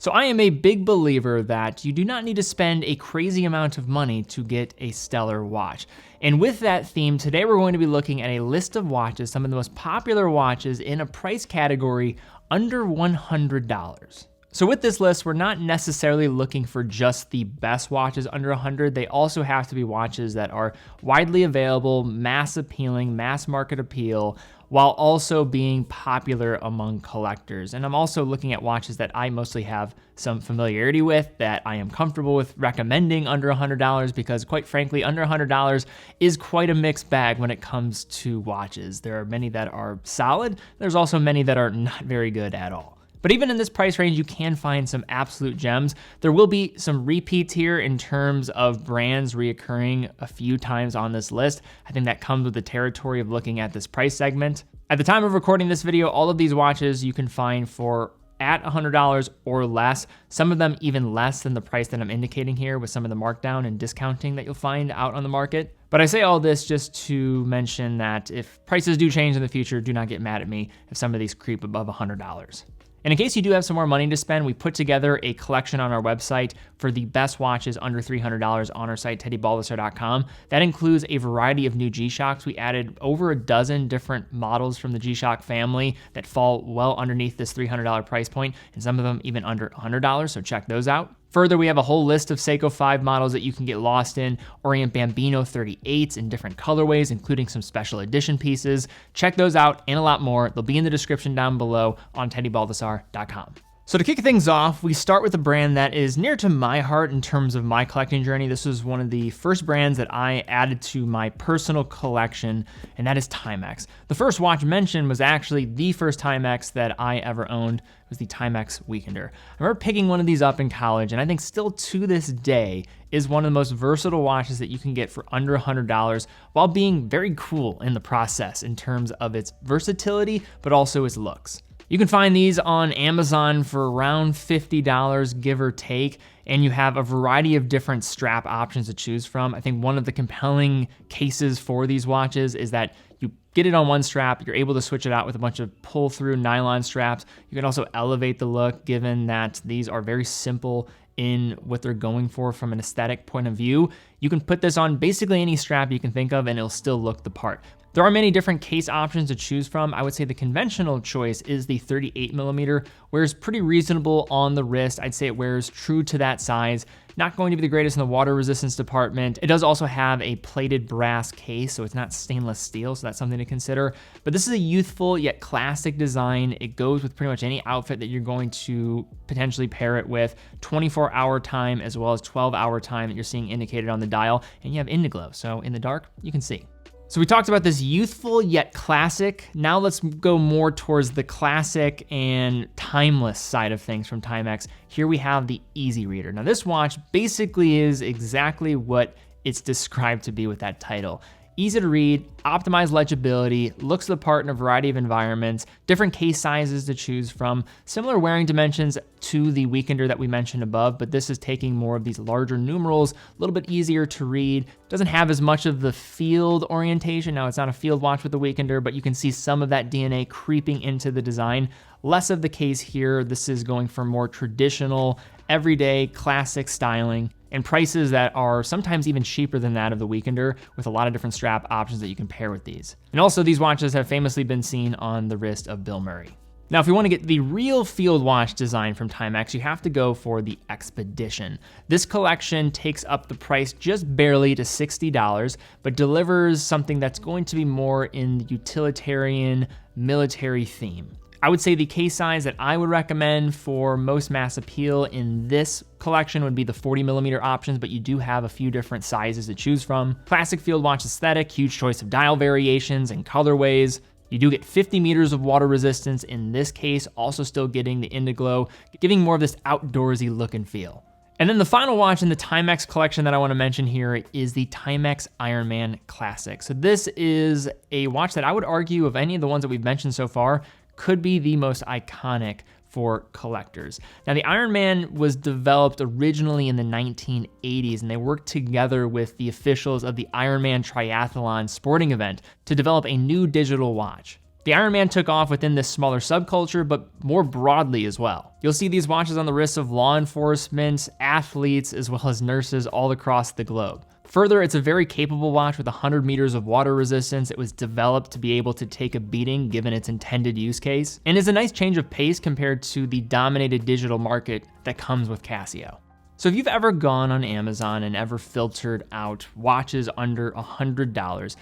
So I am a big believer that you do not need to spend a crazy amount of money to get a stellar watch. And with that theme, today we're going to be looking at a list of watches, some of the most popular watches in a price category under $100. So with this list, we're not necessarily looking for just the best watches under 100. They also have to be watches that are widely available, mass appealing, mass market appeal, while also being popular among collectors. And I'm also looking at watches that I mostly have some familiarity with, that I am comfortable with recommending under $100, because quite frankly, under $100 is quite a mixed bag when it comes to watches. There are many that are solid. There's also many that are not very good at all. But even in this price range, you can find some absolute gems. There will be some repeats here in terms of brands reoccurring a few times on this list. I think that comes with the territory of looking at this price segment. At the time of recording this video, all of these watches you can find for at $100 or less, some of them even less than the price that I'm indicating here with some of the markdown and discounting that you'll find out on the market. But I say all this just to mention that if prices do change in the future, do not get mad at me if some of these creep above $100. And in case you do have some more money to spend, we put together a collection on our website for the best watches under $300 on our site, teddybaldesar.com. That includes a variety of new G-Shocks. We added over a dozen different models from the G-Shock family that fall well underneath this $300 price point, and some of them even under $100, so check those out. Further, we have a whole list of Seiko 5 models that you can get lost in, Orient Bambino 38s in different colorways, including some special edition pieces. Check those out and a lot more. They'll be in the description down below on teddybaldesar.com. So to kick things off, we start with a brand that is near to my heart in terms of my collecting journey. This was one of the first brands that I added to my personal collection, and that is Timex. The first watch mentioned was actually the first Timex that I ever owned. It was the Timex Weekender. I remember picking one of these up in college, and I think still to this day is one of the most versatile watches that you can get for under $100 while being very cool in the process in terms of its versatility, but also its looks. You can find these on Amazon for around $50, give or take, and you have a variety of different strap options to choose from. I think one of the compelling cases for these watches is that you get it on one strap, you're able to switch it out with a bunch of pull-through nylon straps. You can also elevate the look, given that these are very simple in what they're going for from an aesthetic point of view. You can put this on basically any strap you can think of and it'll still look the part. There are many different case options to choose from. I would say the conventional choice is the 38mm, wears pretty reasonable on the wrist. I'd say it wears true to that size. Not going to be the greatest in the water resistance department. It does also have a plated brass case, so it's not stainless steel, so that's something to consider. But this is a youthful yet classic design. It goes with pretty much any outfit that you're going to potentially pair it with. 24-hour time as well as 12-hour time that you're seeing indicated on the dial, and you have Indiglo, so in the dark, you can see. So we talked about this youthful yet classic. Now let's go more towards the classic and timeless side of things from Timex. Here we have the Easy Reader. Now this watch basically is exactly what it's described to be with that title. Easy to read, optimized legibility, looks the part in a variety of environments, different case sizes to choose from, similar wearing dimensions to the Weekender that we mentioned above, but this is taking more of these larger numerals, a little bit easier to read, doesn't have as much of the field orientation. Now it's not a field watch with the Weekender, but you can see some of that DNA creeping into the design. Less of the case here. This is going for more traditional, everyday, classic styling, and prices that are sometimes even cheaper than that of the Weekender, with a lot of different strap options that you can pair with these. And also these watches have famously been seen on the wrist of Bill Murray. Now, if you want to get the real field watch design from Timex, you have to go for the Expedition. This collection takes up the price just barely to $60, but delivers something that's going to be more in the utilitarian, military theme. I would say the case size that I would recommend for most mass appeal in this collection would be the 40mm options, but you do have a few different sizes to choose from. Classic field watch aesthetic, huge choice of dial variations and colorways. You do get 50 meters of water resistance in this case, also still getting the Indiglo, giving more of this outdoorsy look and feel. And then the final watch in the Timex collection that I want to mention here is the Timex Ironman Classic. So this is a watch that I would argue, of any of the ones that we've mentioned so far, could be the most iconic for collectors. Now, the Ironman was developed originally in the 1980s, and they worked together with the officials of the Ironman Triathlon sporting event to develop a new digital watch. The Iron Man took off within this smaller subculture, but more broadly as well. You'll see these watches on the wrists of law enforcement, athletes, as well as nurses all across the globe. Further, it's a very capable watch with 100 meters of water resistance. It was developed to be able to take a beating given its intended use case, and is a nice change of pace compared to the dominated digital market that comes with Casio. So if you've ever gone on Amazon and ever filtered out watches under $100,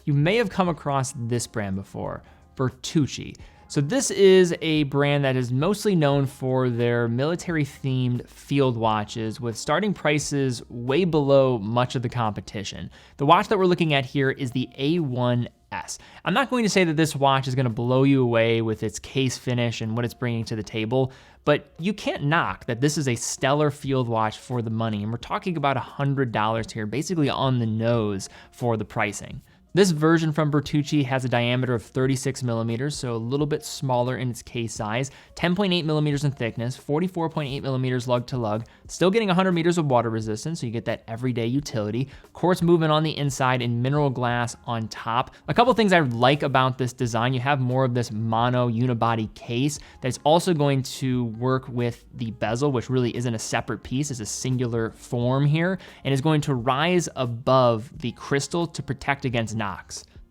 you may have come across this brand before, Bertucci. So this is a brand that is mostly known for their military-themed field watches with starting prices way below much of the competition. The watch that we're looking at here is the A1S. I'm not going to say that this watch is going to blow you away with its case finish and what it's bringing to the table, but you can't knock that this is a stellar field watch for the money, and we're talking about $100 here, basically on the nose for the pricing. This version from Bertucci has a diameter of 36 millimeters, so a little bit smaller in its case size, 10.8 millimeters in thickness, 44.8 millimeters lug to lug, still getting 100 meters of water resistance, so you get that everyday utility, quartz movement on the inside and mineral glass on top. A couple things I like about this design: you have more of this mono unibody case that's also going to work with the bezel, which really isn't a separate piece, it's a singular form here, and is going to rise above the crystal to protect against knocks.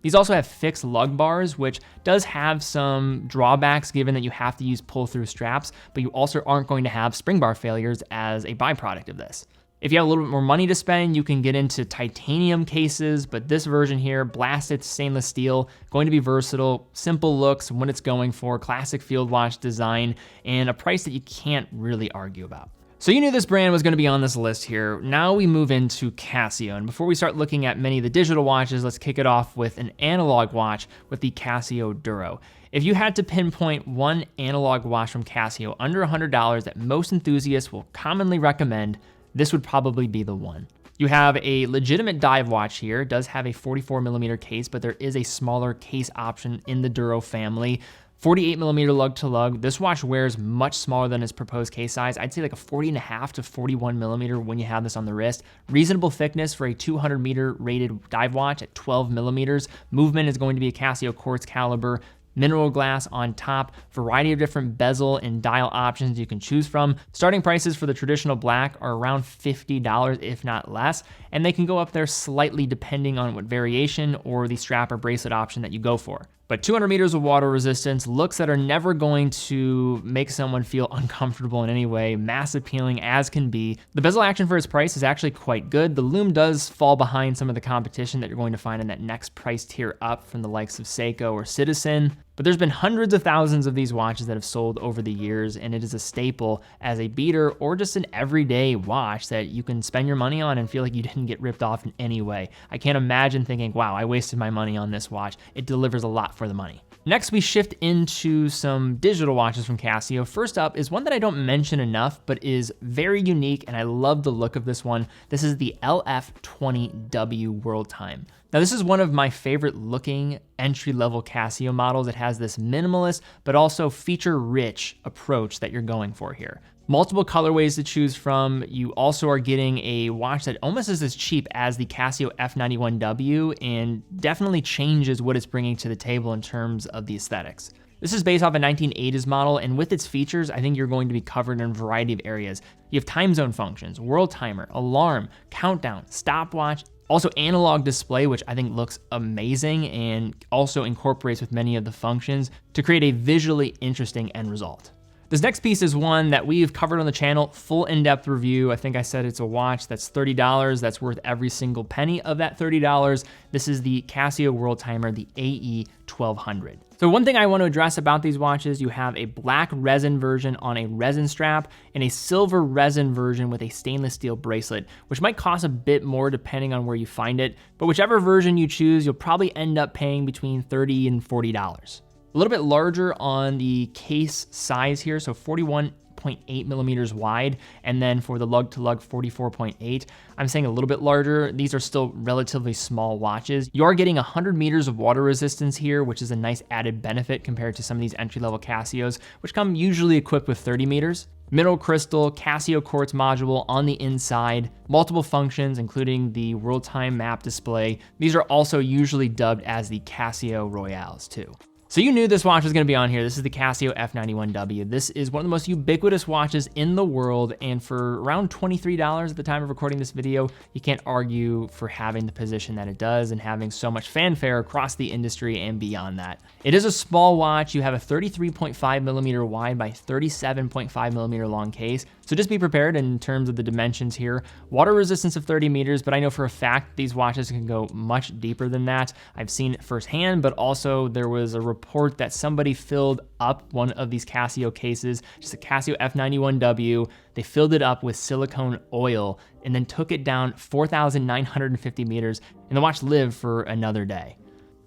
These also have fixed lug bars, which does have some drawbacks given that you have to use pull-through straps, but you also aren't going to have spring bar failures as a byproduct of this. If you have a little bit more money to spend, you can get into titanium cases, but this version here, blasted stainless steel, going to be versatile, simple looks, what it's going for, classic field watch design, and a price that you can't really argue about. So you knew this brand was going to be on this list here. Now we move into Casio, and before we start looking at many of the digital watches, let's kick it off with an analog watch with the Casio Duro. If you had to pinpoint one analog watch from Casio under $100 that most enthusiasts will commonly recommend, this would probably be the one. You have a legitimate dive watch here. It does have a 44 millimeter case, but there is a smaller case option in the Duro family. 48 millimeter lug to lug. This watch wears much smaller than its proposed case size. I'd say like a 40.5 to 41 millimeter when you have this on the wrist. Reasonable thickness for a 200 meter rated dive watch at 12 millimeters. Movement is going to be a Casio quartz caliber. Mineral glass on top, variety of different bezel and dial options you can choose from. Starting prices for the traditional black are around $50, if not less, and they can go up there slightly depending on what variation or the strap or bracelet option that you go for. But 200 meters of water resistance, looks that are never going to make someone feel uncomfortable in any way, mass appealing as can be. The bezel action for its price is actually quite good. The lume does fall behind some of the competition that you're going to find in that next price tier up from the likes of Seiko or Citizen. But there's been hundreds of thousands of these watches that have sold over the years, and it is a staple as a beater or just an everyday watch that you can spend your money on and feel like you didn't get ripped off in any way. I can't imagine thinking, wow, I wasted my money on this watch. It delivers a lot for the money. Next, we shift into some digital watches from Casio. First up is one that I don't mention enough, but is very unique, and I love the look of this one. This is the LF20W World Time. Now, this is one of my favorite looking entry-level Casio models. It has this minimalist, but also feature-rich approach that you're going for here. Multiple colorways to choose from. You also are getting a watch that almost is as cheap as the Casio F91W and definitely changes what it's bringing to the table in terms of the aesthetics. This is based off a 1980s model, and with its features, I think you're going to be covered in a variety of areas. You have time zone functions, world timer, alarm, countdown, stopwatch, also analog display, which I think looks amazing and also incorporates with many of the functions to create a visually interesting end result. This next piece is one that we've covered on the channel, full in-depth review. I think I said it's a watch that's $30. That's worth every single penny of that $30. This is the Casio World Timer, the AE1200. So one thing I want to address about these watches, you have a black resin version on a resin strap and a silver resin version with a stainless steel bracelet, which might cost a bit more depending on where you find it. But whichever version you choose, you'll probably end up paying between $30 and $40. A little bit larger on the case size here, so 41.8 millimeters wide, and then for the lug to lug 44.8. I'm saying a little bit larger. These are still relatively small watches. You are getting 100 meters of water resistance here, which is a nice added benefit compared to some of these entry-level Casios, which come usually equipped with 30 meters. Mineral crystal, Casio quartz module on the inside, multiple functions, including the world time map display. These are also usually dubbed as the Casio Royales too. So you knew this watch was gonna be on here. This is the Casio F91W. This is one of the most ubiquitous watches in the world, and for around $23 at the time of recording this video, you can't argue for having the position that it does and having so much fanfare across the industry and beyond that. It is a small watch. You have a 33.5mm wide by 37.5mm long case. So just be prepared in terms of the dimensions here. Water resistance of 30 meters, but I know for a fact these watches can go much deeper than that. I've seen it firsthand, but also there was a report that somebody filled up one of these Casio cases, just a Casio F91W. They filled it up with silicone oil and then took it down 4,950 meters, and the watch lived for another day.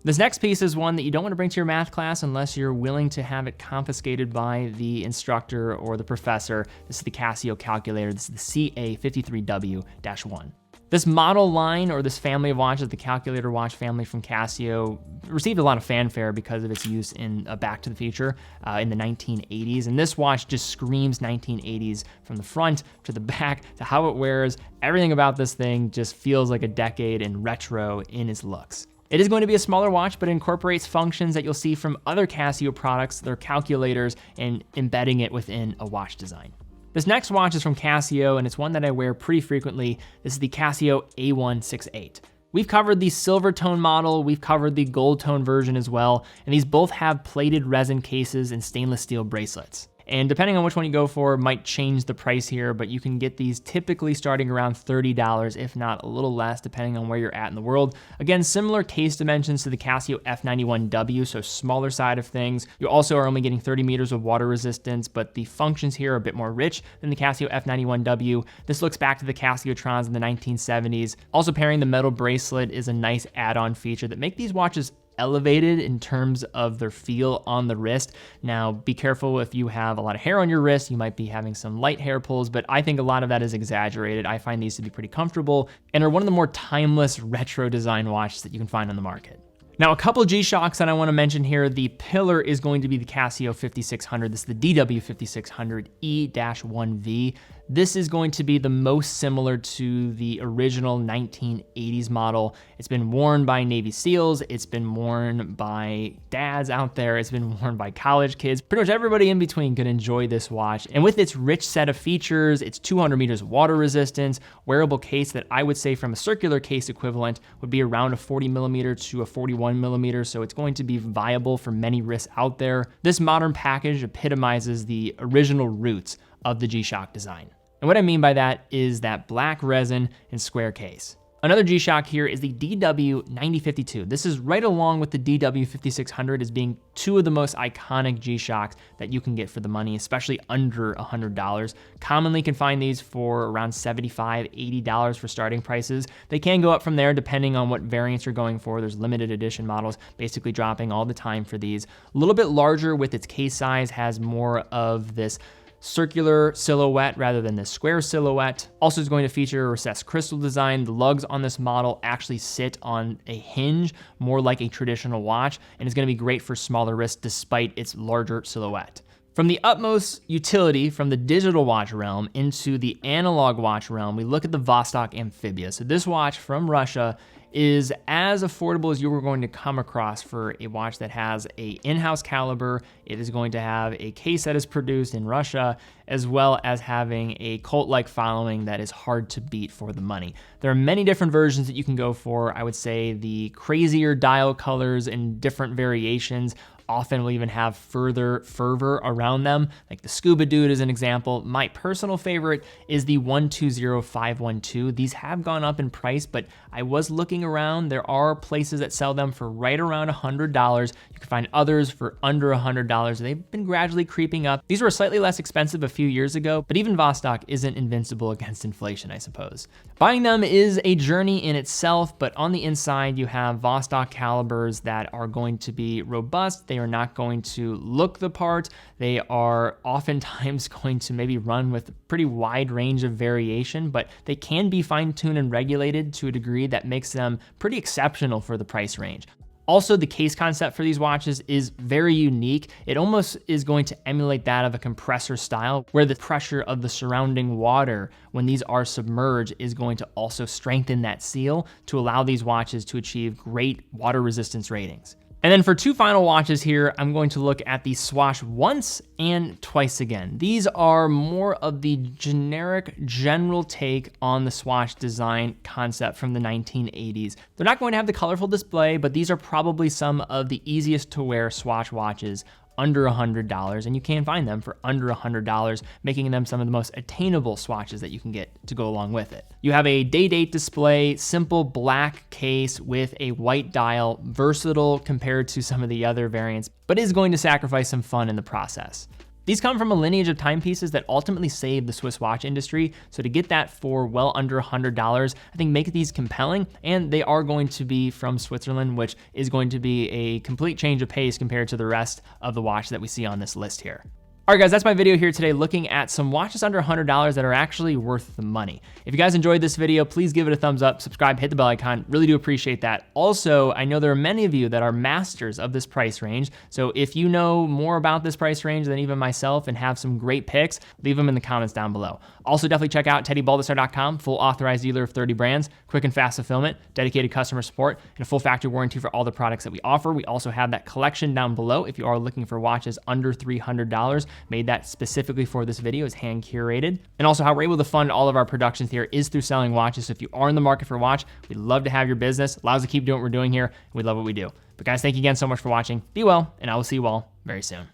This next piece is one that you don't want to bring to your math class unless you're willing to have it confiscated by the instructor or the professor. This is the Casio calculator. This is the CA53W-1. This model line, or this family of watches, the calculator watch family from Casio, received a lot of fanfare because of its use in Back to the Future in the 1980s. And this watch just screams 1980s from the front to the back to how it wears. Everything about this thing just feels like a decade and retro in its looks. It is going to be a smaller watch, but it incorporates functions that you'll see from other Casio products, their calculators, and embedding it within a watch design. This next watch is from Casio, and it's one that I wear pretty frequently. This is the Casio A168. We've covered the silver tone model, we've covered the gold tone version as well, and these both have plated resin cases and stainless steel bracelets. And depending on which one you go for, might change the price here, but you can get these typically starting around $30, if not a little less, depending on where you're at in the world. Again, similar case dimensions to the Casio F91W, so smaller side of things. You also are only getting 30 meters of water resistance, but the functions here are a bit more rich than the Casio F91W. This looks back to the Casiotrons in the 1970s. Also pairing the metal bracelet is a nice add-on feature that make these watches elevated in terms of their feel on the wrist. Now, be careful if you have a lot of hair on your wrist, you might be having some light hair pulls, but I think a lot of that is exaggerated. I find these to be pretty comfortable and are one of the more timeless retro design watches that you can find on the market. Now, a couple G-Shocks that I want to mention here. The pillar is going to be the Casio 5600. This is the DW5600E-1V. This is going to be the most similar to the original 1980s model. It's been worn by Navy SEALs. It's been worn by dads out there. It's been worn by college kids. Pretty much everybody in between can enjoy this watch. And with its rich set of features, its 200 meters water resistance, wearable case that I would say from a circular case equivalent would be around a 40mm to a 41mm, so it's going to be viable for many wrists out there. This modern package epitomizes the original roots of the G-Shock design. And what I mean by that is that black resin and square case. Another G-Shock here is the DW9052. This is right along with the DW5600 as being two of the most iconic G-Shocks that you can get for the money, especially under $100. Commonly can find these for around $75, $80 for starting prices. They can go up from there depending on what variants you're going for. There's limited edition models basically dropping all the time for these. A little bit larger with its case size, has more of this circular silhouette rather than this square silhouette. Also is going to feature a recessed crystal design. The lugs on this model actually sit on a hinge, more like a traditional watch, and is going to be great for smaller wrists despite its larger silhouette. From the utmost utility from the digital watch realm into the analog watch realm, we look at the Vostok Amphibia. So this watch from Russia is as affordable as you were going to come across for a watch that has a in-house caliber. It is going to have a case that is produced in Russia, as well as having a cult-like following that is hard to beat for the money. There are many different versions that you can go for. I would say the crazier dial colors and different variations often will even have further fervor around them. Like the Scuba Dude is an example. My personal favorite is the 120512. These have gone up in price, but I was looking around. There are places that sell them for right around $100. You can find others for under $100. They've been gradually creeping up. These were slightly less expensive a few years ago, but even Vostok isn't invincible against inflation, I suppose. Buying them is a journey in itself, but on the inside, you have Vostok calibers that are going to be robust. They are not going to look the part. They are oftentimes going to maybe run with a pretty wide range of variation, but they can be fine-tuned and regulated to a degree that makes them pretty exceptional for the price range. Also, the case concept for these watches is very unique. It almost is going to emulate that of a compressor style, where the pressure of the surrounding water when these are submerged is going to also strengthen that seal to allow these watches to achieve great water resistance ratings. And then for two final watches here, I'm going to look at the Swatch once and twice again. These are more of the generic, general take on the Swatch design concept from the 1980s. They're not going to have the colorful display, but these are probably some of the easiest to wear Swatch watches under $100, and you can find them for under $100, making them some of the most attainable swatches that you can get to go along with it. You have a day-date display, simple black case with a white dial, versatile compared to some of the other variants, but is going to sacrifice some fun in the process. These come from a lineage of timepieces that ultimately saved the Swiss watch industry, so to get that for well under $100, I think make these compelling, and they are going to be from Switzerland, which is going to be a complete change of pace compared to the rest of the watch that we see on this list here. All right, guys, that's my video here today looking at some watches under $100 that are actually worth the money. If you guys enjoyed this video, please give it a thumbs up, subscribe, hit the bell icon. Really do appreciate that. Also, I know there are many of you that are masters of this price range. So if you know more about this price range than even myself and have some great picks, leave them in the comments down below. Also, definitely check out teddybaldestar.com, full authorized dealer of 30 brands, quick and fast fulfillment, dedicated customer support, and a full factory warranty for all the products that we offer. We also have that collection down below if you are looking for watches under $300. Made that specifically for this video, is hand curated. And also how we're able to fund all of our productions here is through selling watches. So if you are in the market for a watch, we'd love to have your business. Allow us to keep doing what we're doing here. We love what we do. But guys, thank you again so much for watching. Be well, and I will see you all very soon.